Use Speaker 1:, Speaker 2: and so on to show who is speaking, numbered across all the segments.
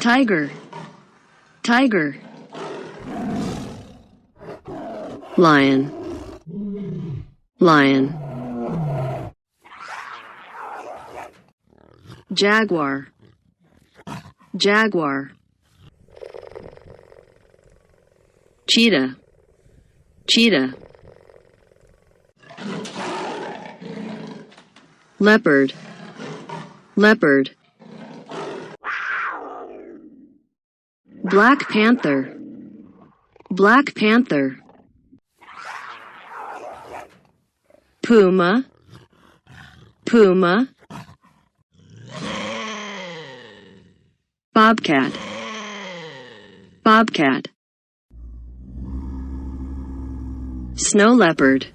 Speaker 1: Tiger, tiger. Lion, lion. Jaguar, jaguar. Cheetah, cheetah. Leopard, leopard. Black panther, black panther. Puma, puma. Bobcat, bobcat. Snow leopard,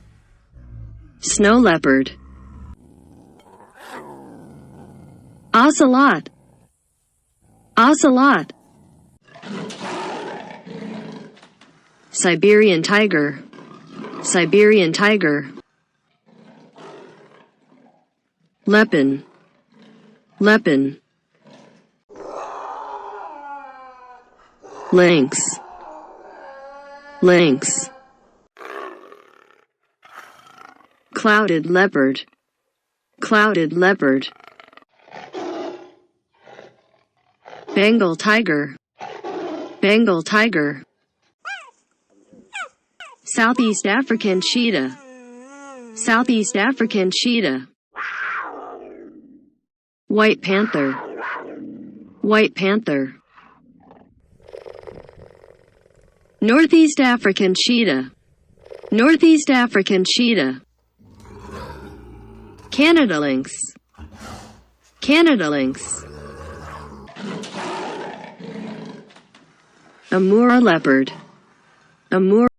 Speaker 1: snow leopard. Ocelot, ocelot. Siberian tiger, Siberian tiger. Leopon, leopon. Lynx, lynx. Clouded leopard, clouded leopard. Bengal tiger, Bengal tiger. Southeast African cheetah, Southeast African cheetah. White panther, white panther. Northeast African cheetah, Northeast African cheetah. Canada lynx, Canada lynx. Amur leopard, Amur